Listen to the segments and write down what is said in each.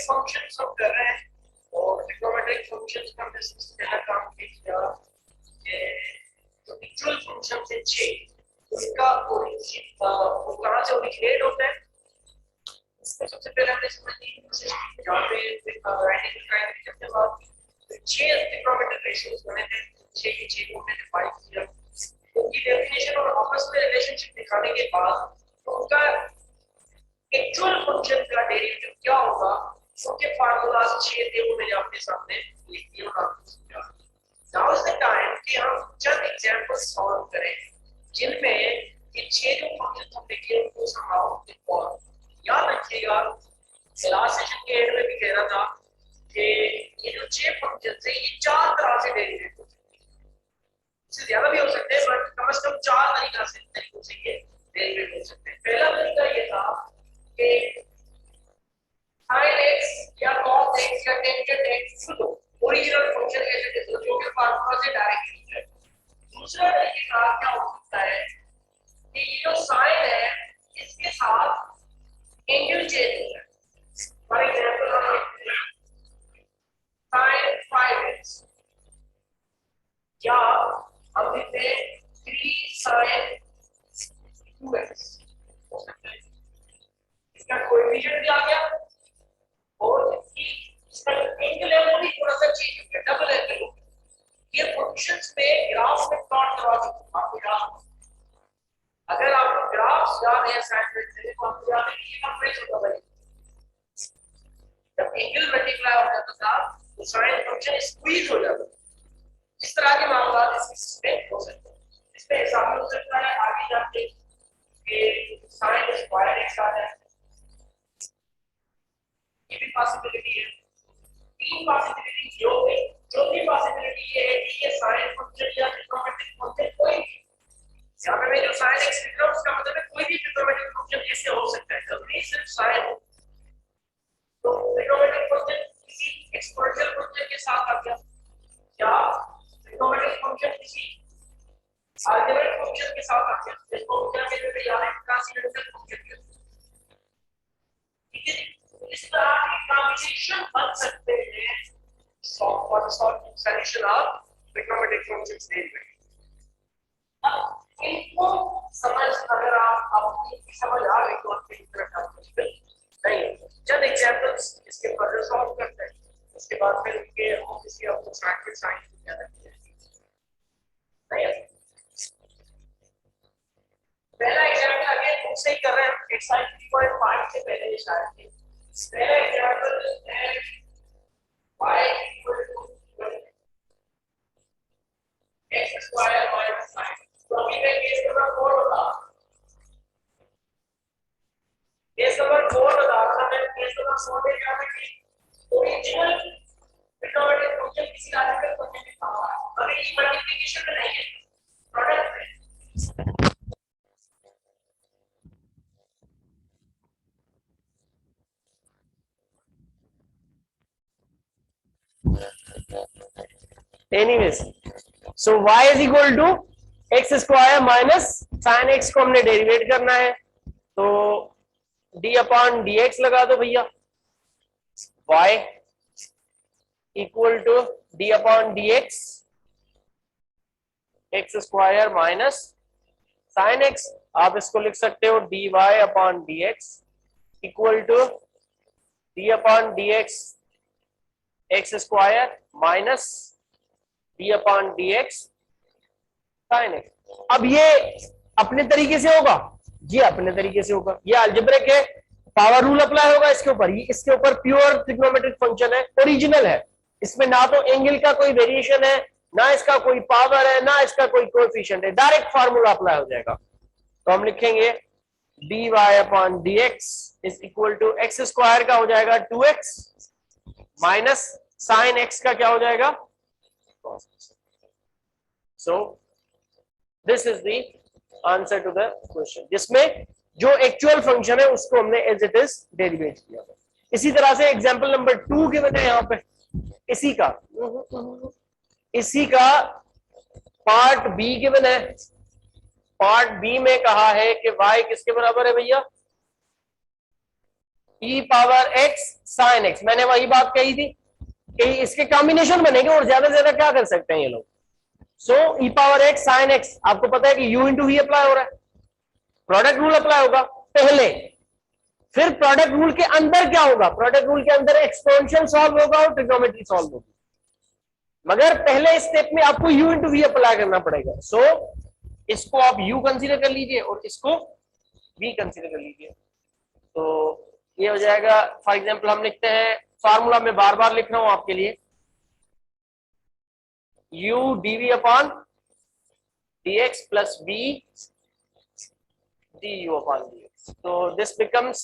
Functions हम कर रहे हैं और ट्रिग्नोमेट्रिक फंक्शंस का हमने सबसे पहला काम किया जो इक्वल फंक्शन से j उसका ओरिजिन वो कहां से ओरिजिनेट होता है इसको सबसे पहले हमने समझने की कोशिश की जहां पे राइटिंग ट्रायंगल करते बाद j ट्रिग्नोमेट्रिक रेशियोज बने थे j की j को हमने डिफाइन किया उनकी डेफिनेशन और आपस में रिलेशनशिप दिखाने के बाद उनका एक्चुअल फंक्शन का डेरिवेटिव क्या होगा उसके फार्मूलाज 6 थे वो मैंने आपके सामने लिख दिए और आपको समझा नाउ इज द टाइम कि हम चंद एग्जांपल्स सॉल्व करें जिनमें ये 6 जो फंक्शन हम लिखे उनको समझाओ और याद रखिएगा क्लास सेशन के एंड में भी कह रहा था कि ये जो 6 फंक्शन है ये 4 तरह से डेरिवेट हो सकते हैं इससे ज्यादा भी हो सकते हैं बट कम से कम 4 तरीकों से ये डेरिवेट हो सकते हैं पहला तरीका ये था कि sin x या cos x या tan x को ओरिजिनल फंक्शन कैसे लिखो जो कि फार्मूला से डायरेक्ट लिखा है दूसरा तरीका क्या हो सकता है कि ये जो sin है इसके साथ एंगल चेंज हो है फॉर एग्जांपल हम sin 5x या हम लिखते हैं 3 sin 2x हो सकता है इसका कोएफिशिएंट भी आ गया और इसका एंगल है वो भी थोड़ा सा चेंज हो गया डबल एंगल हो गया ये फंक्शंस में ग्राफ में प्लॉट करवा सकते आपको याद अगर आप ग्राफ्स याद है असाइनमेंट से तो आपको याद है कि ये कंप्रेस होता है जब एंगल मल्टीप्लाई हो जाता था तो साइन फंक्शन स्क्वीज हो जाता इस तरह के मामला इसमें हो सकते हैं इसमें ऐसा भी हो सकता है आगे जाके कि साइन स्क्वायर x आ जाए ये भी पॉसिबिलिटी है तीन पॉसिबिलिटी जो भी पॉसिबिलिटी ये है कि ये साइन फंक्शन या ट्रिग्नोमेट्रिक फंक्शन कोई भी यहाँ पे मैं जो साइन x लिख रहा हूँ उसका मतलब है कोई भी ट्रिग्नोमेट्रिक फंक्शन ऐसे हो सकता है जरूरी सिर्फ साइन हो तो ट्रिग्नोमेट्रिक फंक्शन किसी एक्सपोनेंशियल फंक्शन के साथ आ गया या ट्रिग्नोमेट्रिक फंक्शन किसी अलजेब्रिक फंक्शन के साथ आ गया जिसको क्या कहते हैं यार ट्रांसेंडेंटल फंक्शन कहते हैं ठीक है इस तरह के कॉम्बिनेशन बन सकते हैं सॉल्यूशन ऑफ ट्रिग्नोमेट्रिक फंक्शंस देंगे अब इनको समझ अगर आप अपनी समझ आ गई तो आपके इतना काम मुश्किल नहीं चंद एग्जांपल्स इसके फर्दर सॉल्व करते हैं उसके बाद फिर इनके ऑब्वियसली आपको प्रैक्टिस साइंस की ज्यादा नहीं पहला एग्जांपल अगेन मुझसे ही कर रहे हैं एक्सरसाइज 3.5 से पहले शायद थी पहला एग्जांपल है y equal to x square minus 9 तो अभी मैं केस नंबर 4 बता केस नंबर 4 बता रहा मैं केस नंबर 4 में क्या है कि ओरिजिनल ट्रिग्नोमेट्रिक फंक्शन किसी अलजेब्रिक फंक्शन के साथ है अभी ये मल्टीप्लिकेशन में नहीं है प्रोडक्ट में Anyways, so y is equal to x square minus sin x को हमने डेरिवेट करना है तो d अपॉन dx लगा दो भैया y equal to d upon dx x square minus sin x आप इसको लिख सकते हो dy upon dx equal to d upon dx x square minus d upon dx sin x अब ये अपने तरीके से होगा ये अपने तरीके से होगा ये अलजेब्रिक है पावर रूल अप्लाई होगा इसके ऊपर ये इसके ऊपर प्योर ट्रिग्नोमेट्रिक फंक्शन है ओरिजिनल है इसमें ना तो एंगल का कोई वेरिएशन है ना इसका कोई पावर है ना इसका कोई कोएफिशिएंट है डायरेक्ट फार्मूला अप्लाई हो जाएगा तो हम लिखेंगे dy upon dx is equal to x square का हो जाएगा 2x माइनस साइन x का क्या हो जाएगा so this is the answer to the question जिसमें जो एक्चुअल फंक्शन है उसको हमने एज इट इज डेरिवेट किया इसी तरह से एग्जांपल नंबर 2 गिवन है यहाँ पे इसी का पार्ट बी गिवन है पार्ट बी में कहा है कि y किसके बराबर है भैया e power x sin x, मैंने वही बात कही थी कि इसके कॉम्बिनेशन बनेंगे और ज्यादा से ज्यादा क्या कर सकते हैं ये लोग। सो e power x sin x, आपको पता है कि u इंटू वी अप्लाई हो रहा है, प्रोडक्ट रूल अप्लाई होगा पहले, फिर प्रोडक्ट रूल के अंदर क्या होगा, प्रोडक्ट रूल के अंदर एक्सपोनेंशियल सॉल्व होगा और ट्रिग्नोमेट्री सॉल्व होगी, मगर पहले स्टेप में आपको u इंटू वी अप्लाई करना पड़ेगा। सो इसको आप u कंसीडर कर लीजिए और इसको v कंसीडर कर लीजिए, तो ये हो जाएगा। फॉर एग्जांपल हम लिखते हैं, फार्मूला में बार बार लिख रहा हूं आपके लिए, u dv upon dx plus v du upon dx, तो this becomes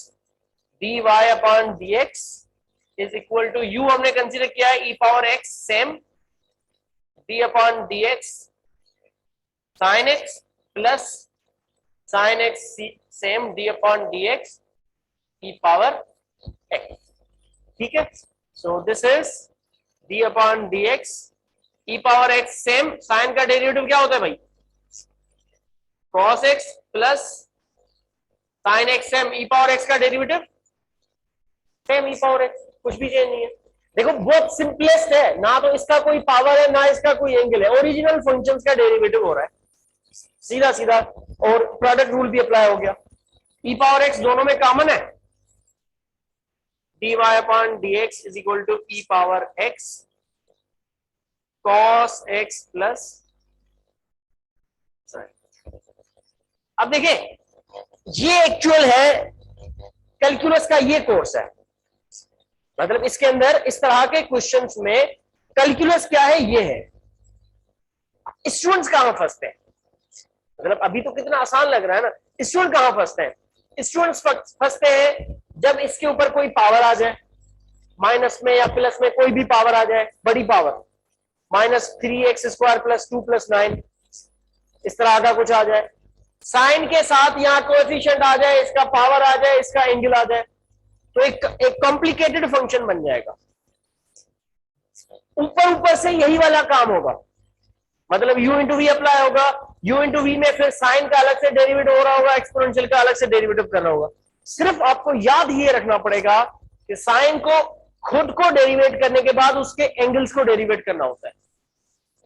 dy upon dx is equal to u हमने कंसीडर किया है e power x same d upon dx sin x plus sin x same d upon dx e power x, ठीक है। So this is d upon dx e power x same, sine का derivative क्या होता है भाई, cos x plus sin x same, e power x का derivative same e power x, कुछ भी चेंज नहीं है। देखो बहुत सिंपलेस्ट है, ना तो इसका कोई पावर है ना इसका कोई एंगल है, ओरिजिनल फंक्शंस का डेरिवेटिव हो रहा है सीधा सीधा, और प्रोडक्ट रूल भी अप्लाई हो गया। e पावर x दोनों में कॉमन है, dy upon dx is equal to e power x cos x plus, अब देखिए ये एक्चुअल है कैलकुलस का, ये कोर्स है, मतलब इसके अंदर इस तरह के क्वेश्चंस में कैलकुलस क्या है ये है। स्टूडेंट्स कहां फंसते हैं, मतलब अभी तो कितना आसान लग रहा है ना, स्टूडेंट कहां फंसते हैं, स्टूडेंट्स फंसते हैं जब इसके ऊपर कोई पावर आ जाए, माइनस में या प्लस में कोई भी पावर आ जाए, बड़ी पावर -3x² प्लस 2 प्लस 9, इस तरह का कुछ आ जाए, साइन के साथ यहाँ कोएफिशिएंट आ जाए, इसका पावर आ जाए, इसका एंगल आ जाए, तो एक कॉम्प्लिकेटेड फंक्शन बन जाएगा। ऊपर ऊपर से यही वाला काम होगा, मतलब u इंटू वी अप्लाई होगा, u इंटू वी में फिर साइन का अलग से डेरिवेटिव हो रहा होगा, एक्सपोनेंशियल का अलग से डेरिवेटिव करना होगा। सिर्फ आपको याद ये रखना पड़ेगा कि साइन को खुद को डेरिवेट करने के बाद उसके एंगल्स को डेरिवेट करना होता है,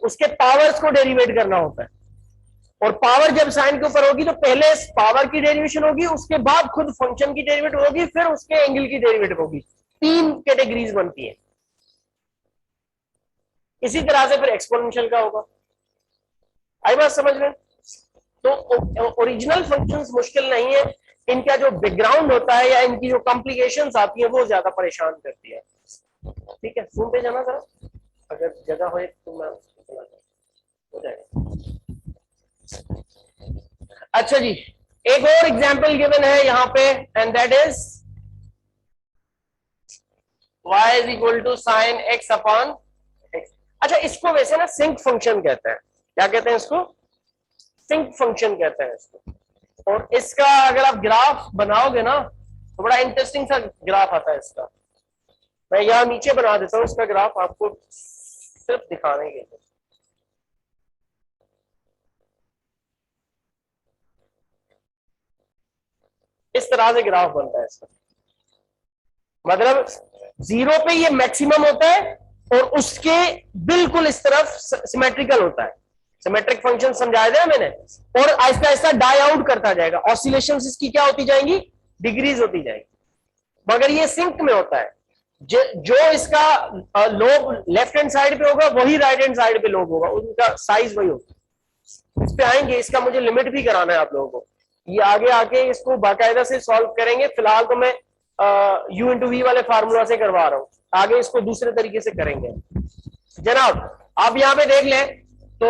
उसके पावर्स को डेरिवेट करना होता है, और पावर जब साइन के ऊपर होगी तो पहले पावर की डेरिवेशन होगी, उसके बाद खुद फंक्शन की डेरिवेटिव होगी, फिर उसके एंगल की डेरिवेटिव होगी, 3 कैटेगरीज बनती है। इसी तरह से फिर एक्सपोनेंशियल का होगा। आई बात समझ में? तो ओरिजिनल फंक्शंस मुश्किल नहीं है, इनका जो बैकग्राउंड होता है या इनकी जो कॉम्प्लिकेशंस आती है वो ज्यादा परेशान करती है। ठीक है, सुनते जाना जरा, अगर जगह हो तो मैं हो जाएगा। अच्छा जी, एक और एग्जांपल गिवन है यहाँ पे, and that is y is equal to sine x upon x। अच्छा, इसको वैसे ना सिंक फंक्शन कहते हैं, क्या कहते हैं इसको, सिंक फंक्शन कहते हैं इसको। और इसका अगर आप ग्राफ बनाओगे ना तो बड़ा इंटरेस्टिंग सा ग्राफ आता है इसका, मैं यहाँ नीचे बना देता हूँ इसका ग्राफ आपको सिर्फ दिखाने के लिए। इस तरह से ग्राफ बनता है इसका, मतलब 0 पे ये मैक्सिमम होता है और उसके बिल्कुल इस तरफ सिमेट्रिकल होता है। सिमेट्रिक फंक्शन समझाया था मैंने, और आहिस्ता आहिस्ता डाई आउट करता जाएगा, ऑसिलेशंस इसकी क्या होती जाएंगी, डिक्रीज होती जाएगी, मगर ये सिंक में होता है। जो इसका लोब लेफ्ट हैंड साइड पे होगा वही राइट हैंड साइड पे लोब होगा, उनका साइज वही होगा। इस पे आएंगे, इसका मुझे लिमिट भी कराना है आप लोगों को, ये आगे आके इसको बाकायदा से सॉल्व करेंगे। फिलहाल तो मैं u इंटू वी वाले फार्मूला से करवा रहा हूं, आगे इसको दूसरे तरीके से करेंगे। जनाब आप यहां पे देख लें तो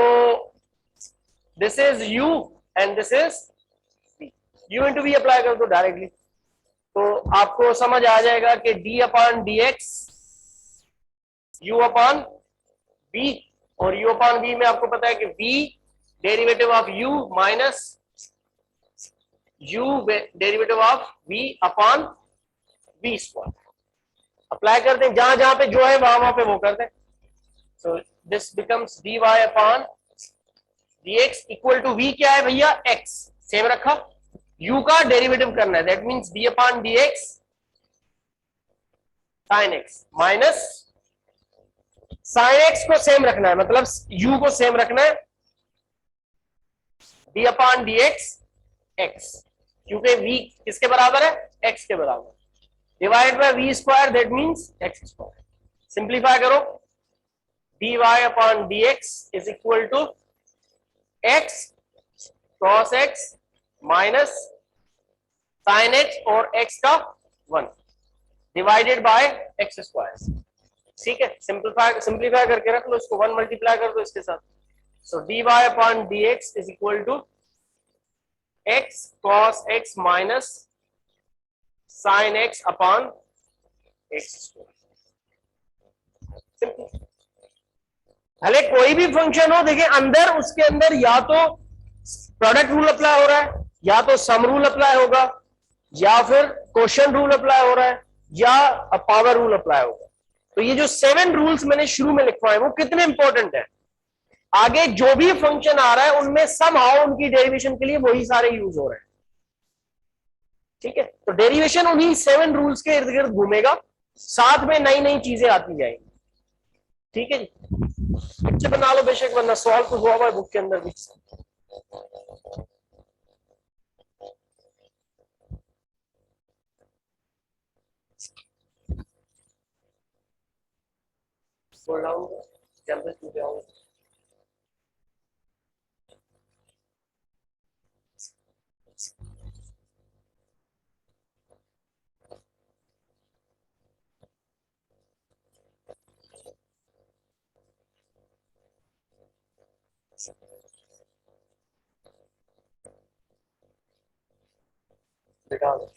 this is u and this is v, u into V apply कर दो डायरेक्टली, तो आपको समझ आ जाएगा कि d upon dx u upon v, और u अपॉन v में आपको पता है कि v derivative of u minus u derivative of v upon v square. Apply करते हैं, जहां जहां पे जो है वहां वहां पे वो करते हैं। So this becomes dy upon dx equal to v क्या है भैया, x सेम रखा, u का डेरिवेटिव करना है, that means d upon dx sine X minus sine X को सेम रखना है, मतलब u को सेम रखना है, D upon D X X, क्योंकि v किसके बराबर है, x के बराबर, divide by v square, that means x square. Simplify करो, dy upon dx is equal to x cos x minus sine x और x का 1 डिवाइडेड बाय x स्क्वायर। ठीक है, सिंप्लीफाई करके रख लो इसको, 1 मल्टीप्लाई कर दो इसके साथ, so dy upon dx is equal to x cos x minus sine x upon x square. Simple. भले कोई भी फंक्शन हो, देखिए अंदर उसके अंदर या तो प्रोडक्ट रूल अप्लाई हो रहा है, या तो सम रूल अप्लाई होगा, या फिर क्वोशिएंट रूल अप्लाई हो रहा है, या पावर रूल अप्लाई होगा। तो ये जो 7 रूल्स मैंने शुरू में लिखवाए वो कितने इंपॉर्टेंट है, आगे जो भी फंक्शन आ रहा है उनमें समहाउ उनकी डेरिवेशन के लिए वही सारे यूज हो रहे हैं। ठीक है, तो डेरिवेशन उन्हीं 7 रूल्स के इर्द गिर्द घूमेगा, साथ में नई नई चीजें आती जाएंगी। ठीक है जी, पिक्चर बना लो बेशक, वरना सॉल्व तो हुआ हुआ है बुक के अंदर भी। बोल रहा हूँ जल्दी टूट जाऊंगा। बिठा दो।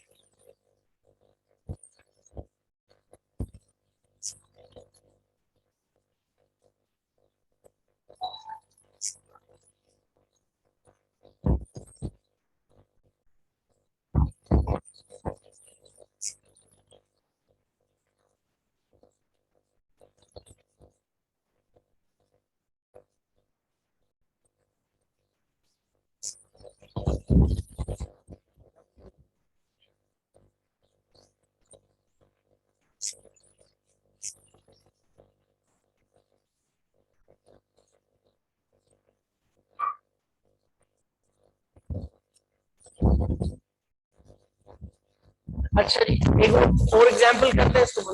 अच्छा जी, एक और एग्जांपल करते हैं इसको,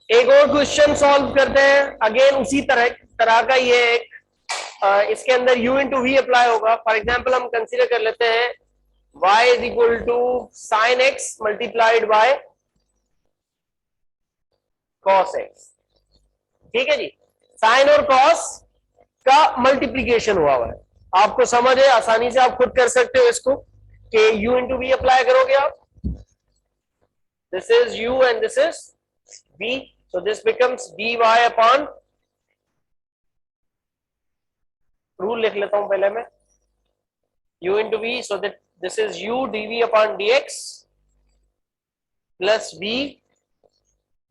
एक और क्वेश्चन सॉल्व करते हैं। अगेन उसी तरह का ये एक, इसके अंदर u इंटू वी अप्लाई होगा। फॉर एग्जाम्पल हम कंसीडर कर लेते हैं y is equal to sine X multiplied by cos X. ठीक है जी, साइन और कॉस का मल्टीप्लीकेशन हुआ है, आपको समझ है, आसानी से आप खुद कर सकते हो इसको, कि u इंटू वी अप्लाई करोगे आप, this is u and this is v, so this becomes dy upon, rule लिख लेता हूं पहले मैं, u into v, so that this is u dv upon dx plus v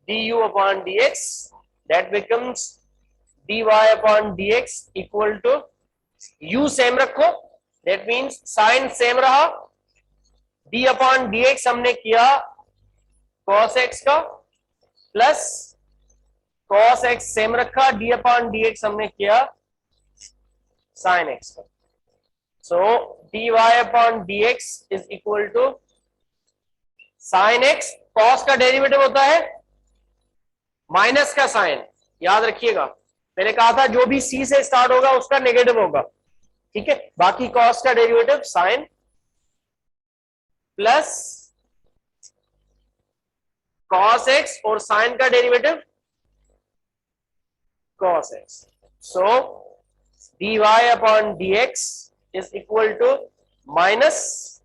du upon dx, that becomes dy upon dx equal to u same रखो, that means sin same रहा, d upon dx हमने किया cos x का, plus cos x same रखा, d upon dx हमने किया sin x का। So dy upon dx is equal to sin x, cos का डेरिवेटिव होता है माइनस का साइन, याद रखिएगा मैंने कहा था जो भी c से स्टार्ट होगा उसका नेगेटिव होगा। ठीक है, बाकी cos का derivative sign plus cos x और sin का derivative cos x। So dy upon dx is equal to minus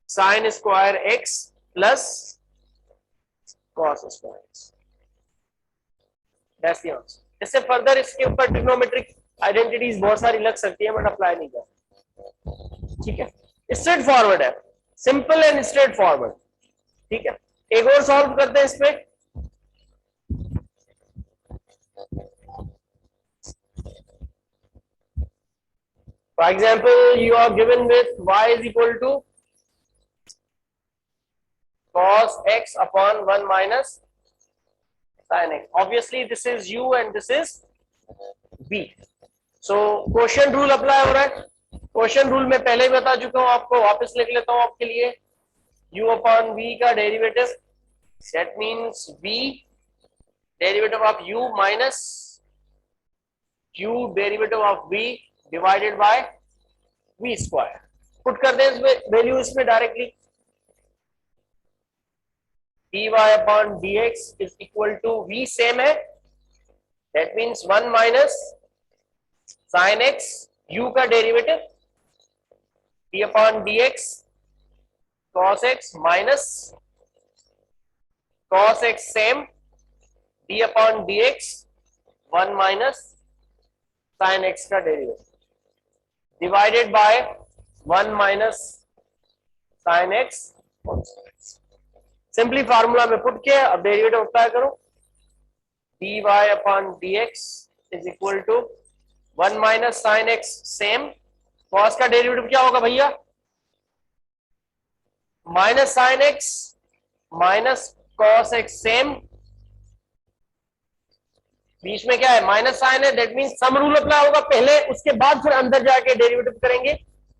sin square x plus cos square x। That's the answer। इससे फर्दर इसके ऊपर ट्रिग्नोमेट्रिक आइडेंटिटीज बहुत सारी लग सकती है, बट अप्लाई नहीं कर। ठीक है, स्ट्रेट फॉरवर्ड है, सिंपल एंड स्ट्रेट फॉरवर्ड। ठीक है, एक और सॉल्व करते हैं इस पे। For example, you are given with y is equal to cos x upon 1 minus sin x. Obviously this is u and this is v. So question rule apply हो रहा है. क्वेश्चन रूल में पहले ही बता चुका हूं आपको, वापस लिख लेता हूं आपके लिए. u upon v का derivative, that means v derivative of u minus q derivative of v divided by v square. Put कर दें इसमें वैल्यू, इसमें directly dy upon dx is equal to v same है, that means 1 minus sin x u का derivative d upon dx cos x minus cos x same d upon dx 1 minus sin x का derivative divided by 1 minus sin x. Simply formula में put किया, अब derivative apply करो. dy upon dx is equal to 1 minus sin x same. cos का derivative क्या होगा भैया? Minus sin x minus cos x same. बीच में क्या है? माइनस साइन है, that means sum rule apply होगा पहले, उसके बाद फिर अंदर जाके डेरिवेटिव करेंगे.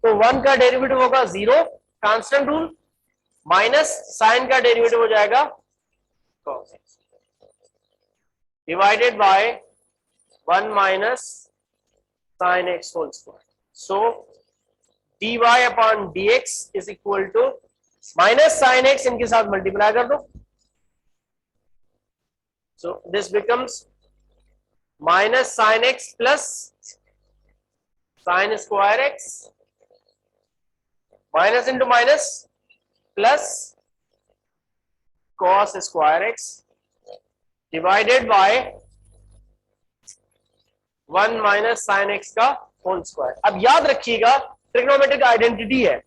तो 1 का डेरिवेटिव होगा 0, कांस्टेंट रूल, माइनस साइन का डेरिवेटिव हो जाएगा cos x divided by 1 minus sin x whole square. So dy upon dx is equal to minus sin x, इनके साथ मल्टीप्लाई कर दो. So this becomes minus sin x plus sin square x, minus into minus plus cos square x divided by 1 minus sin x का whole square. अब याद रखिएगा trigonometric identity है,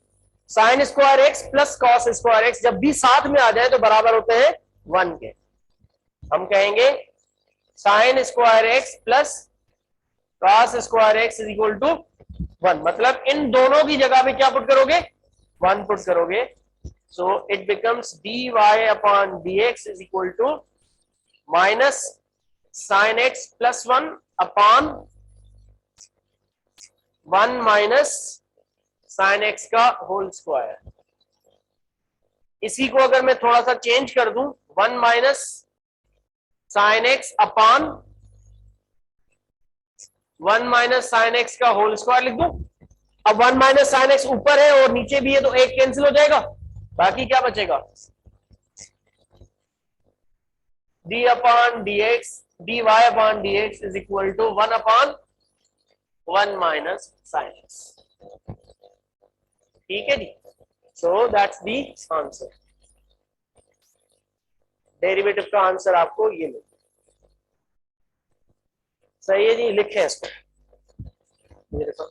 sin square x plus cos square x जब भी साथ में आ जाए तो बराबर होते हैं 1 के. हम कहेंगे sin square x plus cos square x is equal to 1. मतलब इन दोनों की जगह पे क्या पुट करोगे? 1 पुट करोगे. So it becomes dy upon dx is equal to minus sin x plus 1 upon 1 minus sin x का होल स्क्वायर. इसी को अगर मैं थोड़ा सा चेंज कर दूं, 1 minus sin x upon 1 minus sin x का होल स्क्वायर लिख दूं. अब 1 माइनस sin x ऊपर है और नीचे भी है तो एक कैंसिल हो जाएगा, बाकी क्या बचेगा? d upon dx dy upon dx is equal to 1 upon 1 minus sin x. ठीक है जी. So that's the answer. Derivative का आंसर आपको ये मिल सही है जी. लिखें इसको. ये देखो,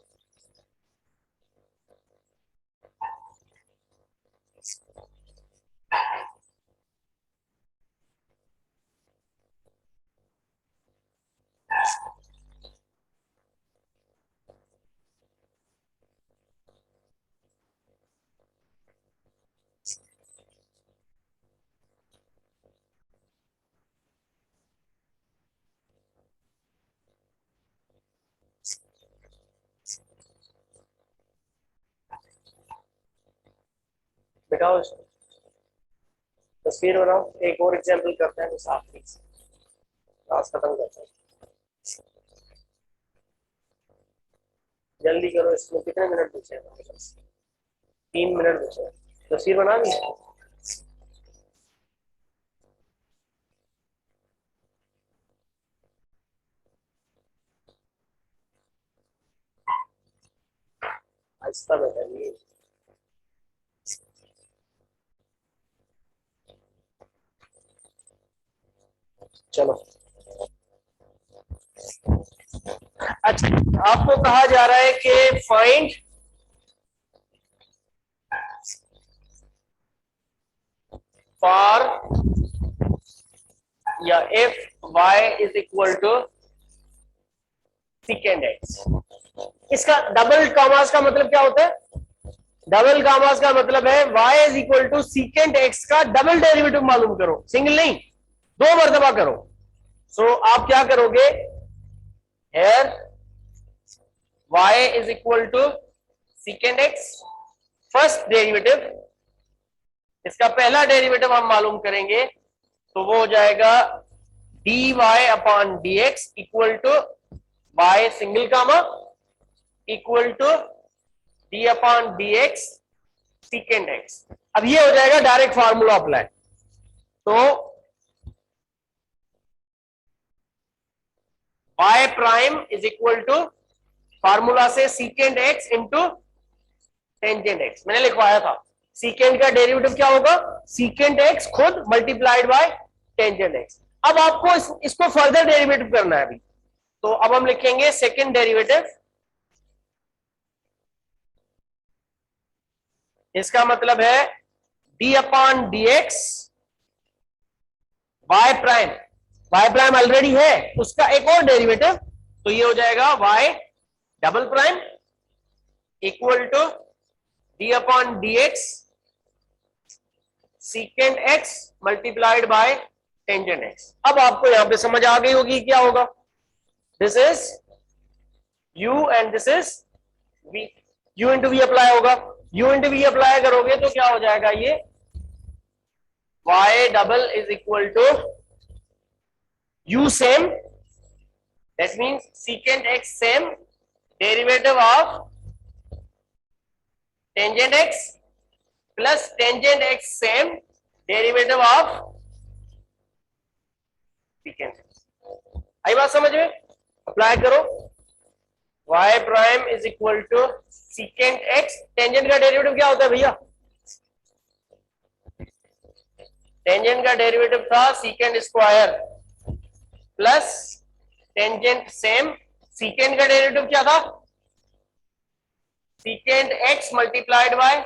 बिठाओ इसको, तस्वीर बनाओ. एक और एग्जाम्पल करते हैं, साफ क्लास खत्म करते हैं. जल्दी करो, इसमें कितने मिनट बचे हैं? 3 मिनट बचे हैं. तस्वीर बना दी. आहिस्ता बैठा. चलो. अच्छा, आपको कहा जा रहा है कि फाइंड फॉर या if y is equal to second x. इसका डबल कॉमास का मतलब क्या होता है? डबल गामास का मतलब है y is equal to secant x का डबल डेरिवेटिव मालूम करो, सिंगल नहीं, 2 मर्तबा करो। सो आप क्या करोगे, here y is equal to secant x, first derivative, इसका पहला डेरिवेटिव हम मालूम करेंगे, तो वो हो जाएगा dy upon dx equal to y single comma equal to d upon dx secant x। अब ये हो जाएगा डायरेक्ट फार्मूला अप्लाई। तो y prime is equal to formula से secant x into tangent x, मैंने लिखवाया था। सीकेंट का डेरिवेटिव क्या होगा, सीकेंट x खुद मल्टीप्लाइड बाय टेंजेंट x। अब आपको इसको फर्दर डेरिवेटिव करना है अभी, तो अब हम लिखेंगे सेकेंड डेरिवेटिव, इसका मतलब है d upon dx y prime already है, उसका एक और डेरिवेटिव, तो ये हो जाएगा y double prime equal to d upon dx secant x multiplied by tangent x। अब आपको यहां पे समझ आ गई होगी क्या होगा, this is u and this is v, u into v apply होगा, u इंटू v अप्लाई करोगे तो क्या हो जाएगा, ये y double is equal to u same, that means secant x same, derivative of tangent x plus tangent x same, derivative of secant x। आई बात समझ में, अप्लाई करो, y prime is equal to secant x, tangent का derivative क्या होता है भैया, टेंजेंट का डेरिवेटिव था secant square plus tangent same, secant का डेरिवेटिव क्या था, सीकेंट x मल्टीप्लाइड बाय